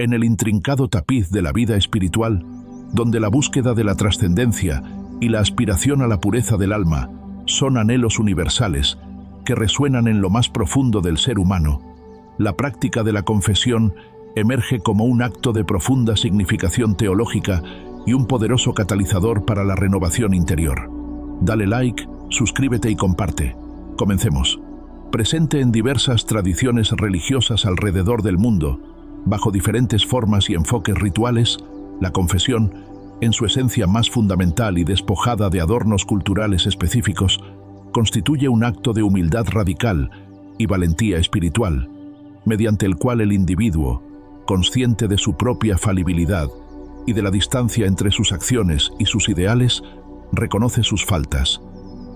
En el intrincado tapiz de la vida espiritual, donde la búsqueda de la trascendencia y la aspiración a la pureza del alma son anhelos universales que resuenan en lo más profundo del ser humano, la práctica de la confesión emerge como un acto de profunda significación teológica y un poderoso catalizador para la renovación interior. Dale like, suscríbete y comparte. Comencemos. Presente en diversas tradiciones religiosas alrededor del mundo, bajo diferentes formas y enfoques rituales, la confesión, en su esencia más fundamental y despojada de adornos culturales específicos, constituye un acto de humildad radical y valentía espiritual, mediante el cual el individuo, consciente de su propia falibilidad y de la distancia entre sus acciones y sus ideales, reconoce sus faltas,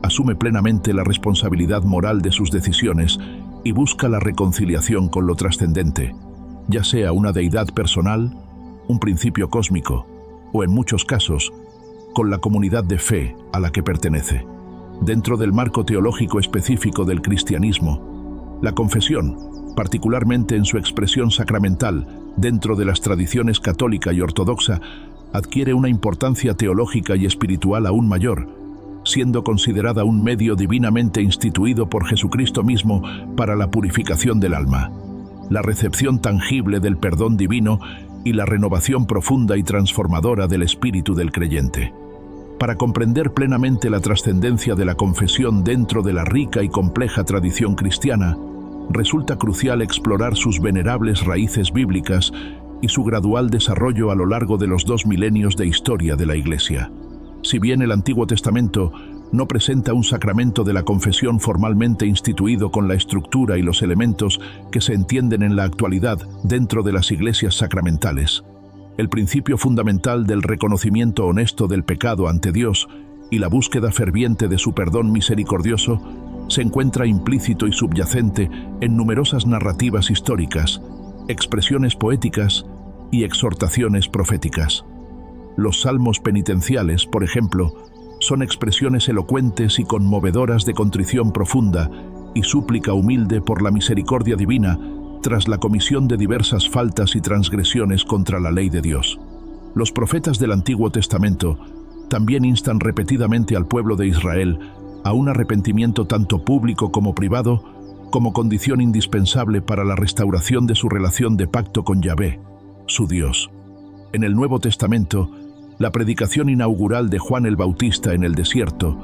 asume plenamente la responsabilidad moral de sus decisiones y busca la reconciliación con lo trascendente, ya sea una deidad personal, un principio cósmico, o en muchos casos, con la comunidad de fe a la que pertenece. Dentro del marco teológico específico del cristianismo, la confesión, particularmente en su expresión sacramental dentro de las tradiciones católica y ortodoxa, adquiere una importancia teológica y espiritual aún mayor, siendo considerada un medio divinamente instituido por Jesucristo mismo para la purificación del alma, la recepción tangible del perdón divino y la renovación profunda y transformadora del espíritu del creyente. Para comprender plenamente la trascendencia de la confesión dentro de la rica y compleja tradición cristiana, resulta crucial explorar sus venerables raíces bíblicas y su gradual desarrollo a lo largo de los 2 milenios de historia de la Iglesia. Si bien el Antiguo Testamento no presenta un sacramento de la confesión formalmente instituido con la estructura y los elementos que se entienden en la actualidad dentro de las iglesias sacramentales, el principio fundamental del reconocimiento honesto del pecado ante Dios y la búsqueda ferviente de su perdón misericordioso se encuentra implícito y subyacente en numerosas narrativas históricas, expresiones poéticas y exhortaciones proféticas. Los salmos penitenciales, por ejemplo, son expresiones elocuentes y conmovedoras de contrición profunda y súplica humilde por la misericordia divina tras la comisión de diversas faltas y transgresiones contra la ley de Dios. Los profetas del Antiguo Testamento también instan repetidamente al pueblo de Israel a un arrepentimiento tanto público como privado, como condición indispensable para la restauración de su relación de pacto con Yahvé, su Dios. En el Nuevo Testamento, la predicación inaugural de Juan el Bautista en el desierto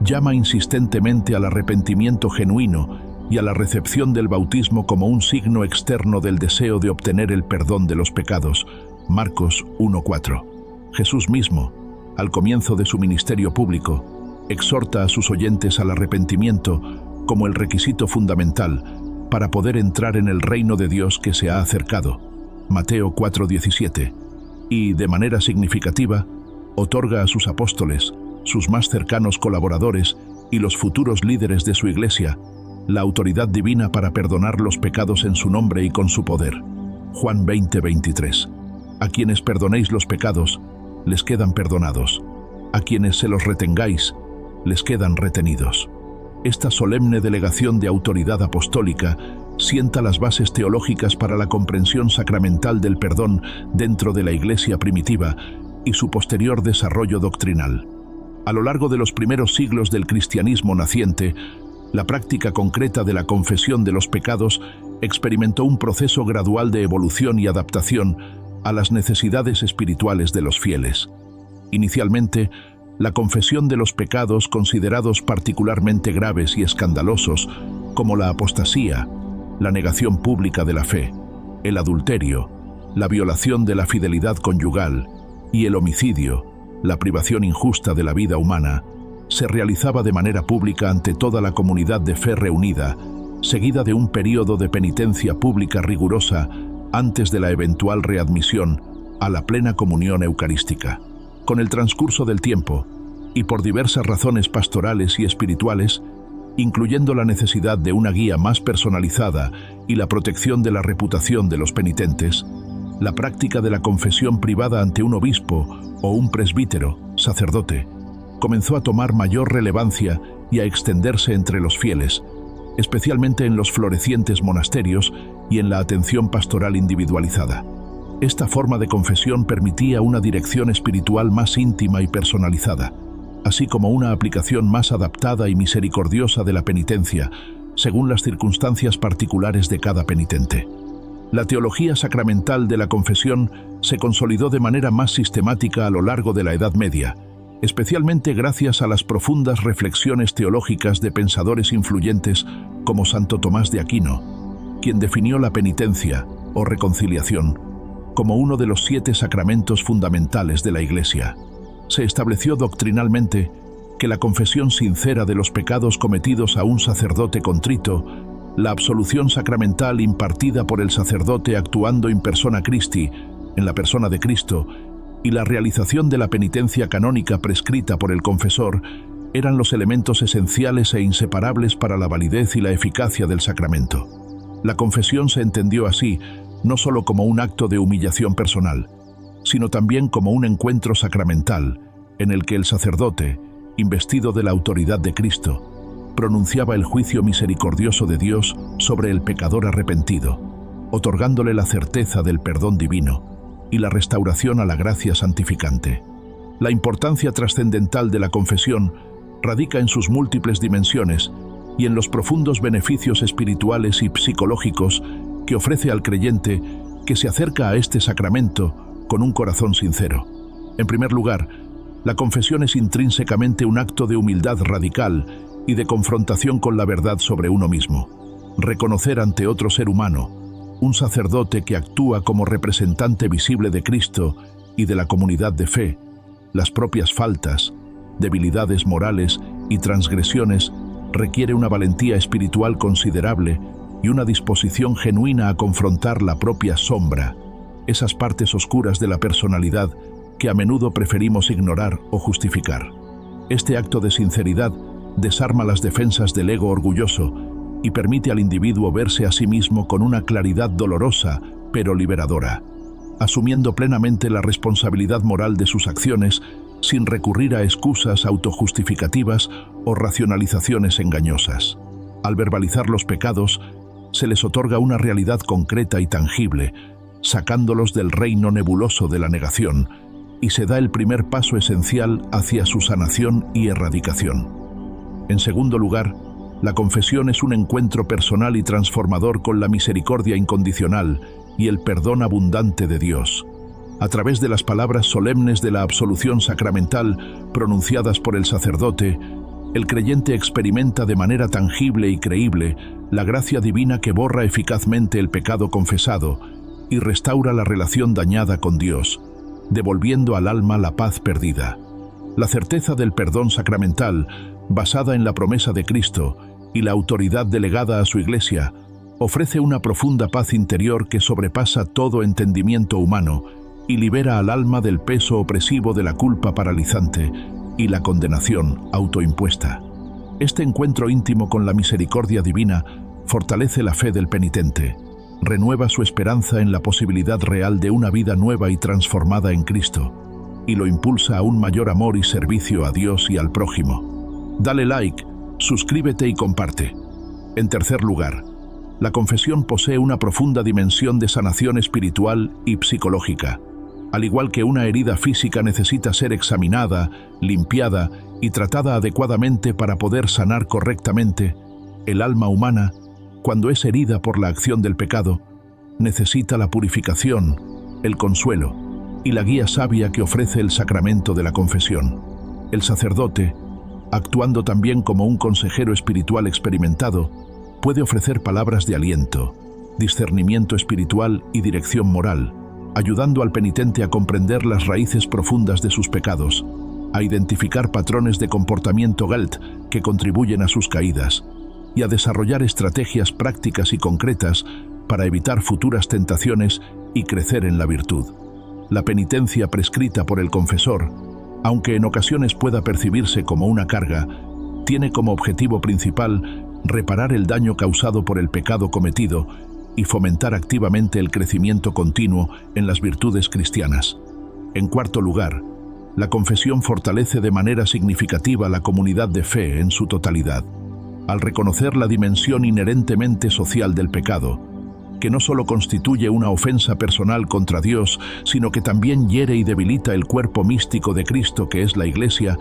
llama insistentemente al arrepentimiento genuino y a la recepción del bautismo como un signo externo del deseo de obtener el perdón de los pecados. Marcos 1:4. Jesús mismo, al comienzo de su ministerio público, exhorta a sus oyentes al arrepentimiento como el requisito fundamental para poder entrar en el reino de Dios que se ha acercado. Mateo 4:17. Y, de manera significativa, otorga a sus apóstoles, sus más cercanos colaboradores y los futuros líderes de su iglesia, la autoridad divina para perdonar los pecados en su nombre y con su poder. Juan 20:23. A quienes perdonéis los pecados, les quedan perdonados. A quienes se los retengáis, les quedan retenidos. Esta solemne delegación de autoridad apostólica sienta las bases teológicas para la comprensión sacramental del perdón dentro de la Iglesia primitiva y su posterior desarrollo doctrinal. A lo largo de los primeros siglos del cristianismo naciente, la práctica concreta de la confesión de los pecados experimentó un proceso gradual de evolución y adaptación a las necesidades espirituales de los fieles. Inicialmente, la confesión de los pecados considerados particularmente graves y escandalosos, como la apostasía, la negación pública de la fe, el adulterio, la violación de la fidelidad conyugal y el homicidio, la privación injusta de la vida humana, se realizaba de manera pública ante toda la comunidad de fe reunida, seguida de un período de penitencia pública rigurosa antes de la eventual readmisión a la plena comunión eucarística. Con el transcurso del tiempo, y por diversas razones pastorales y espirituales, incluyendo la necesidad de una guía más personalizada y la protección de la reputación de los penitentes, la práctica de la confesión privada ante un obispo o un presbítero, sacerdote, comenzó a tomar mayor relevancia y a extenderse entre los fieles, especialmente en los florecientes monasterios y en la atención pastoral individualizada. Esta forma de confesión permitía una dirección espiritual más íntima y personalizada, así como una aplicación más adaptada y misericordiosa de la penitencia, según las circunstancias particulares de cada penitente. La teología sacramental de la confesión se consolidó de manera más sistemática a lo largo de la Edad Media, especialmente gracias a las profundas reflexiones teológicas de pensadores influyentes como Santo Tomás de Aquino, quien definió la penitencia, o reconciliación, como uno de los 7 sacramentos fundamentales de la Iglesia. Se estableció doctrinalmente que la confesión sincera de los pecados cometidos a un sacerdote contrito, la absolución sacramental impartida por el sacerdote actuando in persona Christi, en la persona de Cristo, y la realización de la penitencia canónica prescrita por el confesor eran los elementos esenciales e inseparables para la validez y la eficacia del sacramento. La confesión se entendió así, no solo como un acto de humillación personal, sino también como un encuentro sacramental en el que el sacerdote, investido de la autoridad de Cristo, pronunciaba el juicio misericordioso de Dios sobre el pecador arrepentido, otorgándole la certeza del perdón divino y la restauración a la gracia santificante. La importancia trascendental de la confesión radica en sus múltiples dimensiones y en los profundos beneficios espirituales y psicológicos que ofrece al creyente que se acerca a este sacramento con un corazón sincero. En primer lugar, la confesión es intrínsecamente un acto de humildad radical y de confrontación con la verdad sobre uno mismo. Reconocer ante otro ser humano, un sacerdote que actúa como representante visible de Cristo y de la comunidad de fe, las propias faltas, debilidades morales y transgresiones requiere una valentía espiritual considerable y una disposición genuina a confrontar la propia sombra, esas partes oscuras de la personalidad que a menudo preferimos ignorar o justificar. Este acto de sinceridad desarma las defensas del ego orgulloso y permite al individuo verse a sí mismo con una claridad dolorosa pero liberadora, asumiendo plenamente la responsabilidad moral de sus acciones sin recurrir a excusas autojustificativas o racionalizaciones engañosas. Al verbalizar los pecados, se les otorga una realidad concreta y tangible, sacándolos del reino nebuloso de la negación, y se da el primer paso esencial hacia su sanación y erradicación. En segundo lugar, la confesión es un encuentro personal y transformador con la misericordia incondicional y el perdón abundante de Dios. A través de las palabras solemnes de la absolución sacramental pronunciadas por el sacerdote, el creyente experimenta de manera tangible y creíble la gracia divina que borra eficazmente el pecado confesado y restaura la relación dañada con Dios, devolviendo al alma la paz perdida. La certeza del perdón sacramental, basada en la promesa de Cristo y la autoridad delegada a su Iglesia, ofrece una profunda paz interior que sobrepasa todo entendimiento humano y libera al alma del peso opresivo de la culpa paralizante y la condenación autoimpuesta. Este encuentro íntimo con la misericordia divina fortalece la fe del penitente, renueva su esperanza en la posibilidad real de una vida nueva y transformada en Cristo, y lo impulsa a un mayor amor y servicio a Dios y al prójimo. Dale like, suscríbete y comparte. En tercer lugar, la confesión posee una profunda dimensión de sanación espiritual y psicológica. Al igual que una herida física necesita ser examinada, limpiada y tratada adecuadamente para poder sanar correctamente, el alma humana, cuando es herida por la acción del pecado, necesita la purificación, el consuelo y la guía sabia que ofrece el sacramento de la confesión. El sacerdote, actuando también como un consejero espiritual experimentado, puede ofrecer palabras de aliento, discernimiento espiritual y dirección moral, ayudando al penitente a comprender las raíces profundas de sus pecados, a identificar patrones de comportamiento guilt que contribuyen a sus caídas, y a desarrollar estrategias prácticas y concretas para evitar futuras tentaciones y crecer en la virtud. La penitencia prescrita por el confesor, aunque en ocasiones pueda percibirse como una carga, tiene como objetivo principal reparar el daño causado por el pecado cometido y fomentar activamente el crecimiento continuo en las virtudes cristianas. En cuarto lugar, la confesión fortalece de manera significativa la comunidad de fe en su totalidad. Al reconocer la dimensión inherentemente social del pecado, que no solo constituye una ofensa personal contra Dios, sino que también hiere y debilita el cuerpo místico de Cristo que es la Iglesia,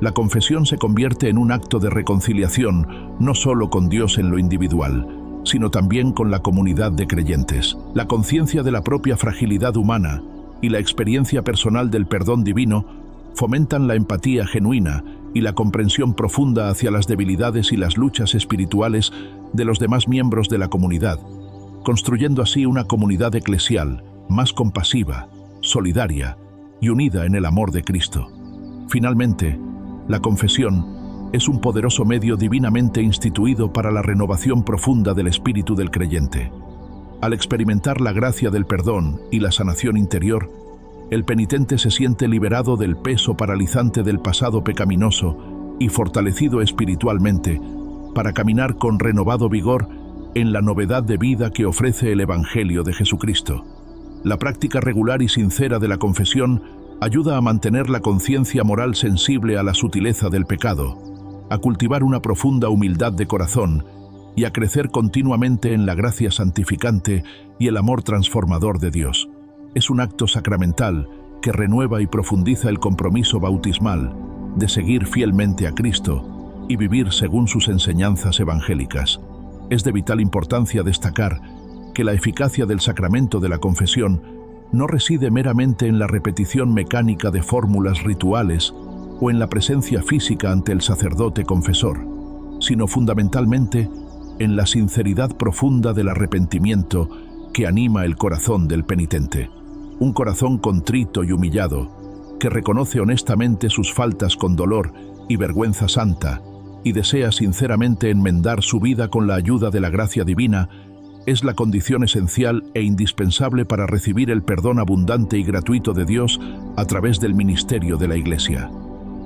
la confesión se convierte en un acto de reconciliación, no solo con Dios en lo individual, sino también con la comunidad de creyentes. La conciencia de la propia fragilidad humana y la experiencia personal del perdón divino fomentan la empatía genuina y la comprensión profunda hacia las debilidades y las luchas espirituales de los demás miembros de la comunidad, construyendo así una comunidad eclesial más compasiva, solidaria y unida en el amor de Cristo. Finalmente, la confesión es un poderoso medio divinamente instituido para la renovación profunda del espíritu del creyente. Al experimentar la gracia del perdón y la sanación interior, el penitente se siente liberado del peso paralizante del pasado pecaminoso y fortalecido espiritualmente para caminar con renovado vigor en la novedad de vida que ofrece el Evangelio de Jesucristo. La práctica regular y sincera de la confesión ayuda a mantener la conciencia moral sensible a la sutileza del pecado, a cultivar una profunda humildad de corazón y a crecer continuamente en la gracia santificante y el amor transformador de Dios. Es un acto sacramental que renueva y profundiza el compromiso bautismal de seguir fielmente a Cristo y vivir según sus enseñanzas evangélicas. Es de vital importancia destacar que la eficacia del sacramento de la confesión no reside meramente en la repetición mecánica de fórmulas rituales o en la presencia física ante el sacerdote confesor, sino fundamentalmente en la sinceridad profunda del arrepentimiento que anima el corazón del penitente. Un corazón contrito y humillado, que reconoce honestamente sus faltas con dolor y vergüenza santa y desea sinceramente enmendar su vida con la ayuda de la gracia divina, es la condición esencial e indispensable para recibir el perdón abundante y gratuito de Dios a través del ministerio de la Iglesia.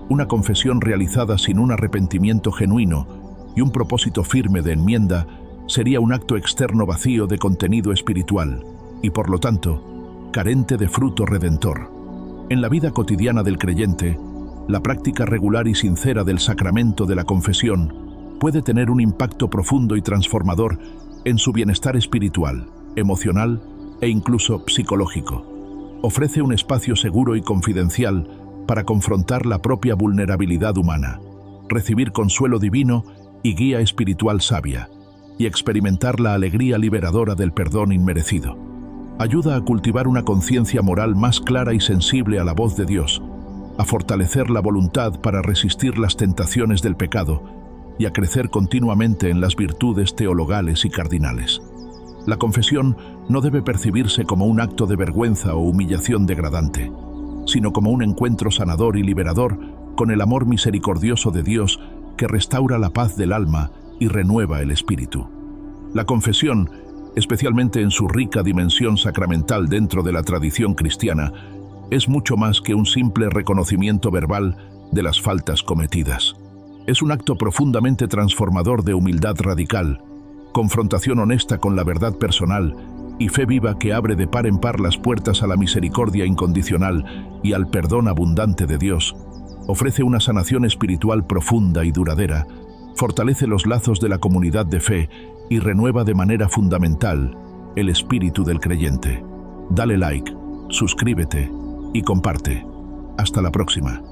Una confesión realizada sin un arrepentimiento genuino y un propósito firme de enmienda sería un acto externo vacío de contenido espiritual y, por lo tanto, carente de fruto redentor. En la vida cotidiana del creyente, la práctica regular y sincera del sacramento de la confesión puede tener un impacto profundo y transformador en su bienestar espiritual, emocional e incluso psicológico. Ofrece un espacio seguro y confidencial para confrontar la propia vulnerabilidad humana, recibir consuelo divino y guía espiritual sabia, y experimentar la alegría liberadora del perdón inmerecido. Ayuda a cultivar una conciencia moral más clara y sensible a la voz de Dios, a fortalecer la voluntad para resistir las tentaciones del pecado y a crecer continuamente en las virtudes teologales y cardinales. La confesión no debe percibirse como un acto de vergüenza o humillación degradante, sino como un encuentro sanador y liberador con el amor misericordioso de Dios que restaura la paz del alma y renueva el espíritu. La confesión, especialmente en su rica dimensión sacramental dentro de la tradición cristiana, es mucho más que un simple reconocimiento verbal de las faltas cometidas. Es un acto profundamente transformador de humildad radical, confrontación honesta con la verdad personal y fe viva que abre de par en par las puertas a la misericordia incondicional y al perdón abundante de Dios. Ofrece una sanación espiritual profunda y duradera, fortalece los lazos de la comunidad de fe y renueva de manera fundamental el espíritu del creyente. Dale like, suscríbete y comparte. Hasta la próxima.